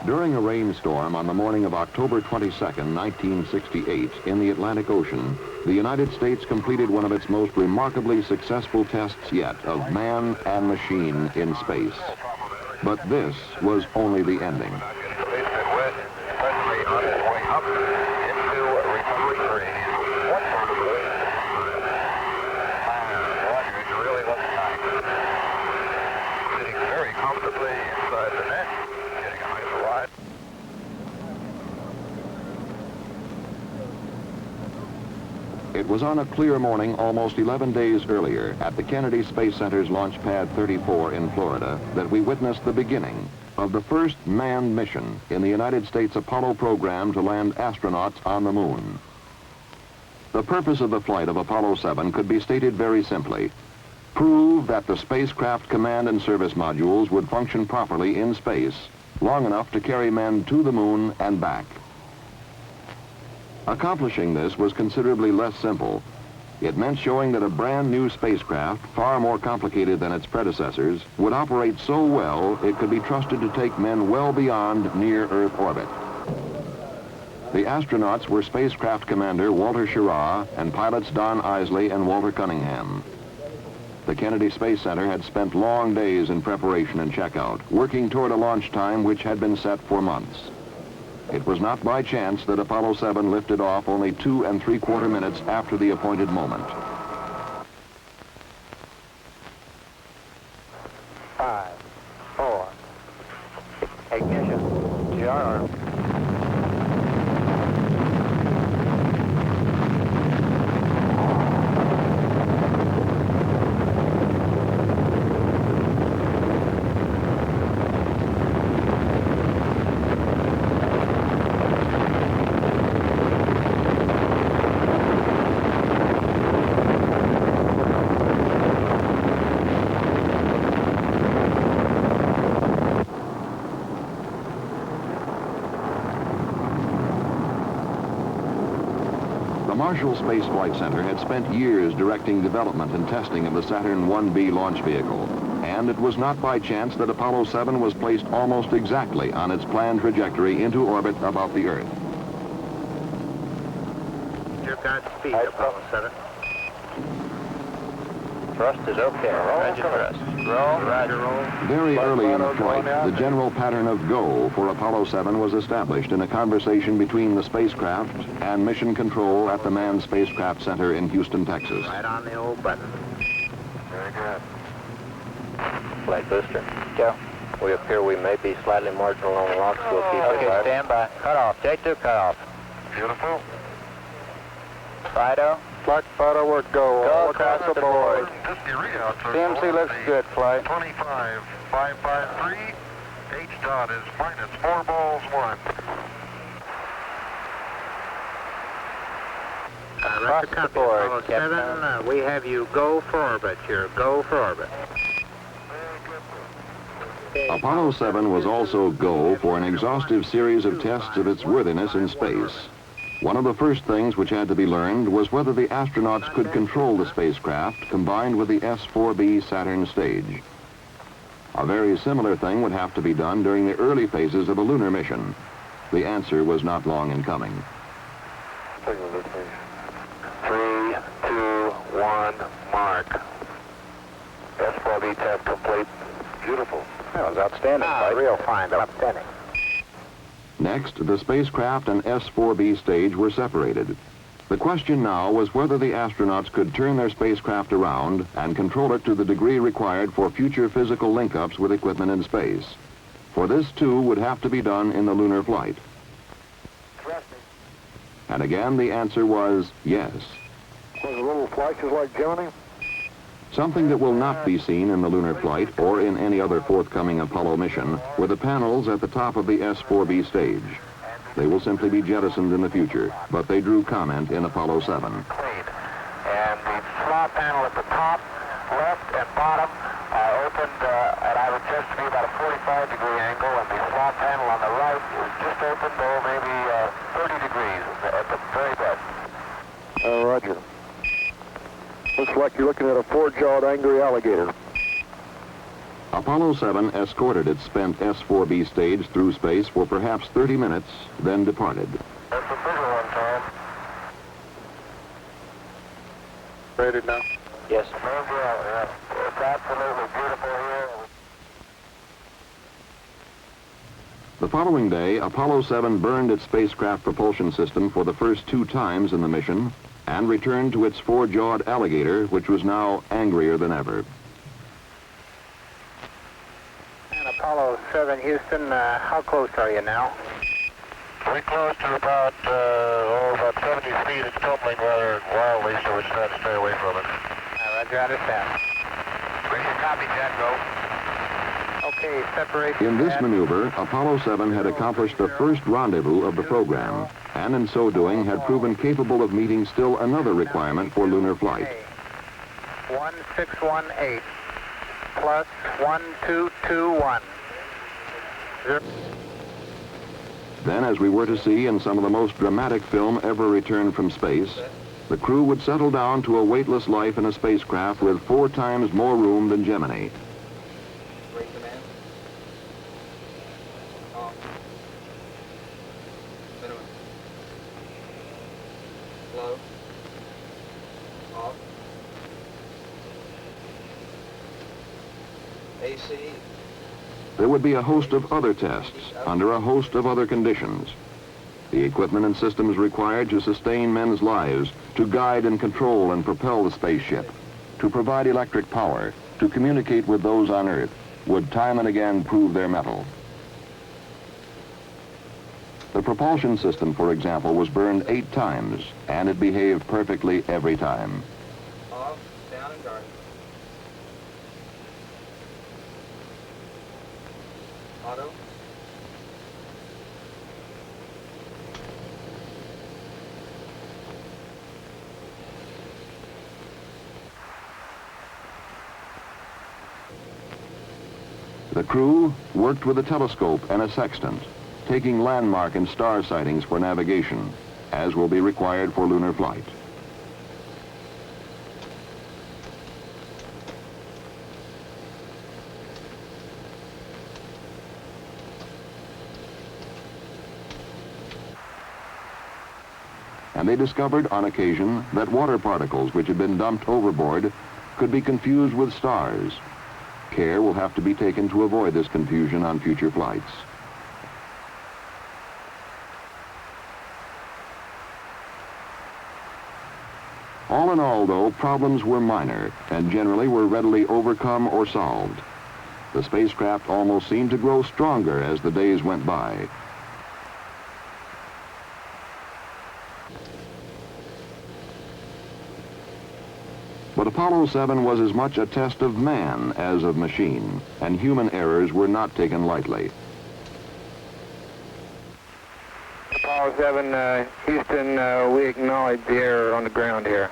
During a rainstorm on the morning of October 22, 1968, in the Atlantic Ocean, the United States completed one of its most remarkably successful tests yet of man and machine in space. But this was only the ending. It was on a clear morning almost 11 days earlier at the Kennedy Space Center's Launch Pad 34 in Florida that we witnessed the beginning of the first manned mission in the United States Apollo program to land astronauts on the moon. The purpose of the flight of Apollo 7 could be stated very simply: prove that the spacecraft command and service modules would function properly in space long enough to carry men to the moon and back. Accomplishing this was considerably less simple. It meant showing that a brand new spacecraft, far more complicated than its predecessors, would operate so well it could be trusted to take men well beyond near-Earth orbit. The astronauts were spacecraft commander Walter Schirra and pilots Don Isley and Walter Cunningham. The Kennedy Space Center had spent long days in preparation and checkout, working toward a launch time which had been set for months. It was not by chance that Apollo 7 lifted off only 2 3/4 minutes after the appointed moment. 5, 4, ignition, GR. The Marshall Space Flight Center had spent years directing development and testing of the Saturn 1B launch vehicle, and it was not by chance that Apollo 7 was placed almost exactly on its planned trajectory into orbit about the Earth. Your Godspeed, Apollo 7. Thrust is okay. Roger thrust. Roll. Roger, roll. Very early in the flight, the general pattern of go for Apollo 7 was established in a conversation between the spacecraft and mission control at the Manned Spacecraft Center in Houston, Texas. Right on the old button. Very good. Flight booster. Go. We appear we may be slightly marginal on the rocks. We'll keep it. Okay, stand by. Cut off. J2 cut off. Beautiful. Fido. Flight Fido, we're go. Go across the board. CMC looks good, flight. 25,553. H dot is minus 4 balls 1. Across the board, Captain. We have you go for orbit. You're go for orbit. Apollo 7 was also go for an exhaustive series of tests of its worthiness in space. One of the first things which had to be learned was whether the astronauts could control the spacecraft combined with the S-4B Saturn stage. A very similar thing would have to be done during the early phases of a lunar mission. The answer was not long in coming. 3, 2, 1, mark. S-4B test complete. Beautiful. That was outstanding. Real fine, outstanding. Next, the spacecraft and S-4B stage were separated. The question now was whether the astronauts could turn their spacecraft around and control it to the degree required for future physical link-ups with equipment in space. For this, too, would have to be done in the lunar flight. And again, the answer was yes. Was a little flashes like Gemini? Something that will not be seen in the lunar flight or in any other forthcoming Apollo mission were the panels at the top of the S-4B stage. They will simply be jettisoned in the future, but they drew comment in Apollo 7. And the slot panel at the top, left, and bottom are opened at I would guess to be about a 45-degree angle, and the slot panel on the right is just opened, maybe 30 degrees at the very best. Roger. Looks like you're looking at a 4-jawed angry alligator. Apollo 7 escorted its spent S-4B stage through space for perhaps 30 minutes, then departed. That's a bigger one, Tom. Rated now? Yes. It's absolutely beautiful here. The following day, Apollo 7 burned its spacecraft propulsion system for the first 2 times in the mission and returned to its 4-jawed alligator, which was now angrier than ever. And Apollo 7, Houston, how close are you now? We're close to about 70 feet. It's tumbling rather wildly, so we're trying to stay away from it. Roger, understand. Bring your copy, Jet, go. Okay, separate. In this maneuver, Apollo 7 had accomplished the first rendezvous of the program, and in so doing had proven capable of meeting still another requirement for lunar flight. 1618 plus 1221. Then, as we were to see in some of the most dramatic film ever returned from space, the crew would settle down to a weightless life in a spacecraft with 4 times more room than Gemini. There would be a host of other tests under a host of other conditions. The equipment and systems required to sustain men's lives, to guide and control and propel the spaceship, to provide electric power, to communicate with those on Earth, would time and again prove their mettle. The propulsion system, for example, was burned 8 times, and it behaved perfectly every time. Off, down and guard. Auto. The crew worked with a telescope and a sextant, taking landmark and star sightings for navigation, as will be required for lunar flight. And they discovered on occasion that water particles which had been dumped overboard could be confused with stars. Care will have to be taken to avoid this confusion on future flights. All in all, though, problems were minor and generally were readily overcome or solved. The spacecraft almost seemed to grow stronger as the days went by. But Apollo 7 was as much a test of man as of machine, and human errors were not taken lightly. Apollo 7, Houston, we acknowledge the error on the ground here.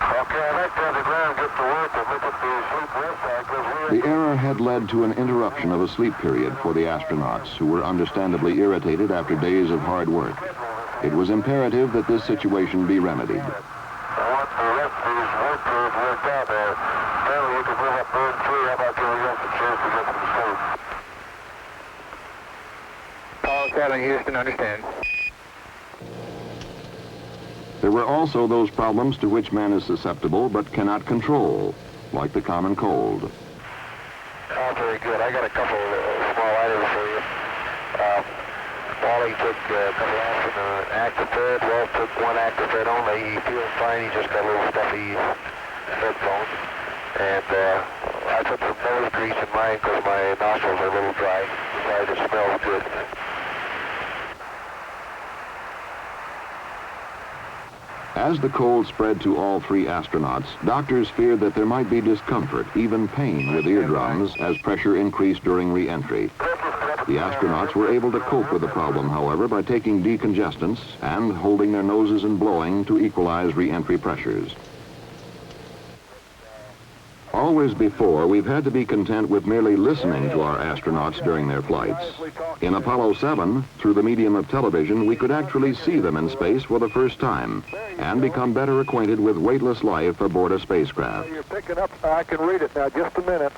Okay, I'd like to have the ground get to work and look at the sleep website. The error had led to an interruption of a sleep period for the astronauts, who were understandably irritated after days of hard work. It was imperative that this situation be remedied. I want the rest of these work crews worked out there. Apparently you can move up burn 3. How about giving us a chance to get some sleep? Apollo 7, Houston, understand. There were also those problems to which man is susceptible but cannot control, like the common cold. Oh, very good. I got a couple small items for you. Wally took a couple ounces of Actifed. Wells took 1 Actifed only. He feels fine. He just got a little stuffy headphones. And I put some nose grease in mine because my nostrils are a little dry. Besides, it smells good. As the cold spread to all 3 astronauts, doctors feared that there might be discomfort, even pain, with eardrums as pressure increased during re-entry. The astronauts were able to cope with the problem, however, by taking decongestants and holding their noses and blowing to equalize re-entry pressures. Always before, we've had to be content with merely listening to our astronauts during their flights. In Apollo 7, through the medium of television, we could actually see them in space for the first time and become better acquainted with weightless life aboard a spacecraft. You're picking up, I can read it now, just a minute.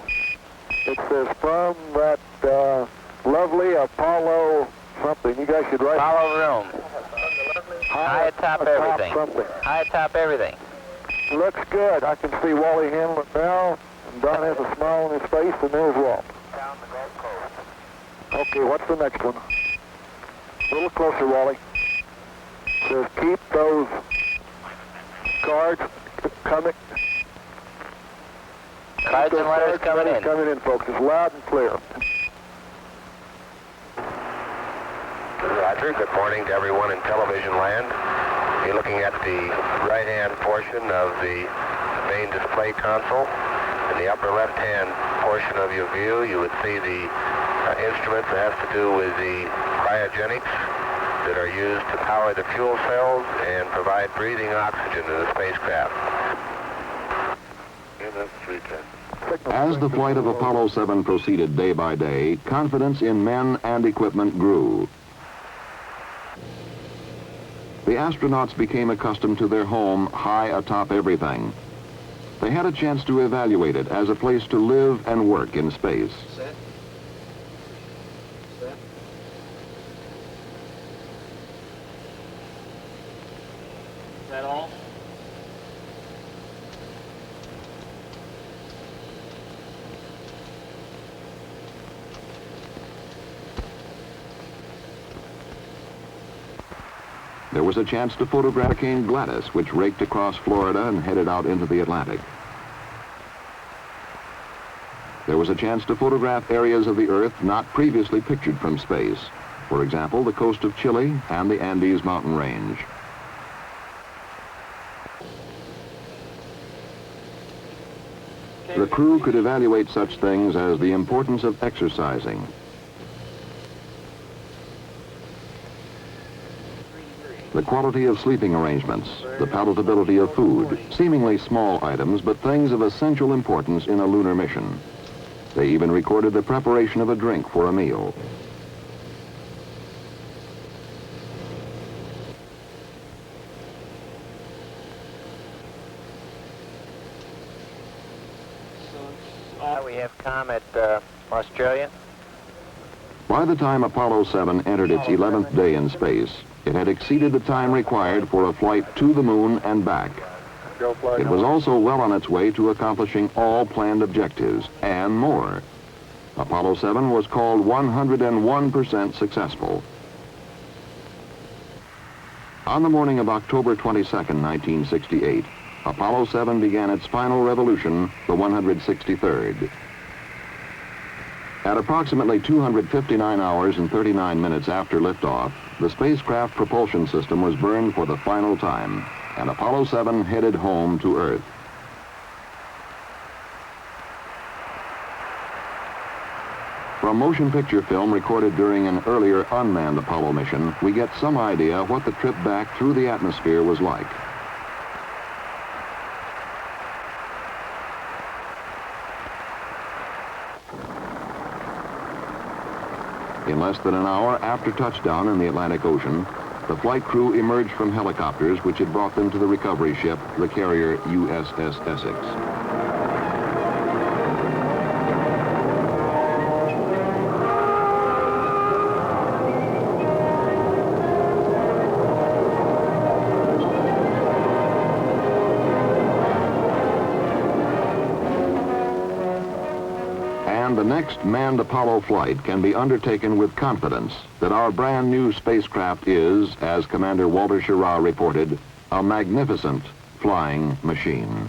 It says from that lovely Apollo something. You guys should write. Apollo room. High atop everything. Something. High atop everything. Looks good. I can see Wally Hanlon now. And Don has a smile on his face, and there's Walt. Down the Gulf Coast. Okay, what's the next one? A little closer, Wally. It says keep those cards coming. Cards and letters coming in. Coming in, folks. It's loud and clear. Roger. Good morning to everyone in television land. You're looking at the right-hand portion of the main display console. In the upper left-hand portion of your view, you would see the instrument that has to do with the cryogenics that are used to power the fuel cells and provide breathing oxygen to the spacecraft. And that's 310. As the flight of Apollo 7 proceeded day by day, confidence in men and equipment grew. The astronauts became accustomed to their home high atop everything. They had a chance to evaluate it as a place to live and work in space. Set. Set. Is that all? There was a chance to photograph Hurricane Gladys, which raked across Florida and headed out into the Atlantic. There was a chance to photograph areas of the Earth not previously pictured from space. For example, the coast of Chile and the Andes mountain range. The crew could evaluate such things as the importance of exercising, the quality of sleeping arrangements, the palatability of food, seemingly small items, but things of essential importance in a lunar mission. They even recorded the preparation of a drink for a meal. We have Comet Australia. By the time Apollo 7 entered its 11th day in space, it had exceeded the time required for a flight to the moon and back. It was also well on its way to accomplishing all planned objectives and more. Apollo 7 was called 101% successful. On the morning of October 22nd, 1968, Apollo 7 began its final revolution, the 163rd. At approximately 259 hours and 39 minutes after liftoff, the spacecraft propulsion system was burned for the final time, and Apollo 7 headed home to Earth. From motion picture film recorded during an earlier unmanned Apollo mission, we get some idea what the trip back through the atmosphere was like. In less than an hour after touchdown in the Atlantic Ocean, the flight crew emerged from helicopters which had brought them to the recovery ship, the carrier USS Essex. The next manned Apollo flight can be undertaken with confidence that our brand new spacecraft is, as Commander Walter Schirra reported, a magnificent flying machine.